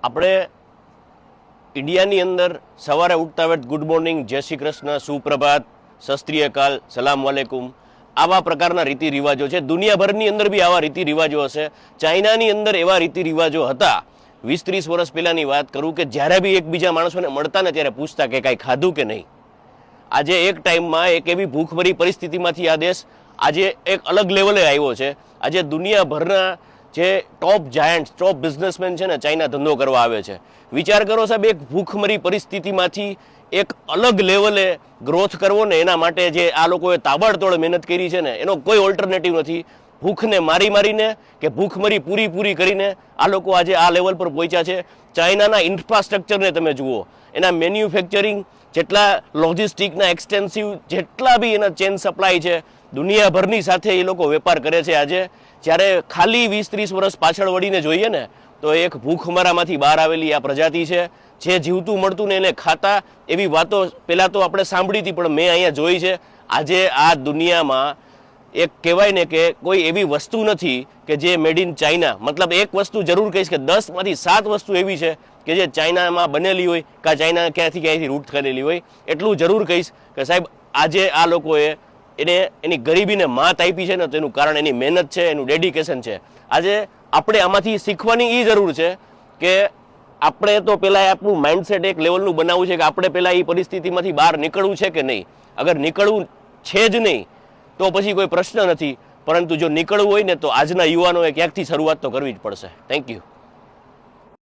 આપણે ઇન્ડિયાની અંદર સવારે ઉઠતા વેત ગુડ મોર્નિંગ, જય શ્રી કૃષ્ણ, સુપ્રભાત, સસ્ત્રીયકાલ, સલામ વાલેકુમ, આવા પ્રકારના રીતિ રિવાજો છે. દુનિયાભરની અંદર બી આવા રીતિ રિવાજો હશે. ચાઇનાની અંદર એવા રીતિ રિવાજો હતા. 20-30 વર્ષ પહેલાંની વાત કરું કે જ્યારે બી એકબીજા માણસોને મળતા ને ત્યારે પૂછતા કે કાંઈ ખાધું કે નહીં. આજે એક ટાઈમમાં એક એવી ભૂખભરી પરિસ્થિતિમાંથી આ દેશ આજે એક અલગ લેવલે આવ્યો છે. આજે દુનિયાભરના જે ટોપ જાયન્ટ્સ, ટોપ બિઝનેસમેન છે ને, ચાઇના ધંધો કરવા આવે છે. વિચાર કરો સાહેબ, એક ભૂખમરી પરિસ્થિતિમાંથી એક અલગ લેવલે ગ્રોથ કરવો ને, એના માટે જે આ લોકોએ તાબડતોડ મહેનત કરી છે ને, એનો કોઈ ઓલ્ટરનેટિવ નથી. ભૂખને મારીને કે ભૂખમરી પૂરી કરીને આ લોકો આજે આ લેવલ પર પહોંચ્યા છે. ચાઇનાના ઇન્ફ્રાસ્ટ્રક્ચરને તમે જુઓ, એના મેન્યુફેક્ચરિંગ, જેટલા લોજિસ્ટિકના એક્સટેન્સિવ, જેટલા બી એના ચેન સપ્લાય છે, દુનિયાભરની સાથે એ લોકો વેપાર કરે છે. આજે જ્યારે ખાલી 20-30 વર્ષ પાછળ વળીને જોઈએ ને, તો એક ભૂખમરામાંથી બહાર આવેલી આ પ્રજાતિ છે. જે જીવતું મળતું ને એને ખાતા, એવી વાતો પહેલાં તો આપણે સાંભળી હતી, પણ મેં અહીંયા જોઈ છે. આજે આ દુનિયામાં એક કહેવાય ને કે કોઈ એવી વસ્તુ નથી કે જે મેડ ઇન ચાઇના. મતલબ એક વસ્તુ જરૂર કહીશ કે 10માંથી 7 વસ્તુ એવી છે કે જે ચાઇનામાં બનેલી હોય, કાં ચાઇના ક્યાંયથી રૂટ કરેલી હોય. એટલું જરૂર કહીશ કે સાહેબ, આજે આ લોકોએ એની ગરીબીને માત આપી છે ને, તો એનું કારણ એની મહેનત છે, એનું ડેડિકેશન છે. આજે આપણે આમાંથી શીખવાની એ જરૂર છે કે આપણે તો પહેલાં આપણું માઇન્ડસેટ એક લેવલનું બનાવવું છે કે આપણે પહેલાં એ પરિસ્થિતિમાંથી બહાર નીકળવું છે કે નહીં. અગર નીકળવું છે જ નહીં તો પછી કોઈ પ્રશ્ન નથી, પરંતુ જો નીકળવું હોય ને તો આજના યુવાનોએ ક્યાંકથી શરૂઆત તો કરવી જ પડશે. Thank you.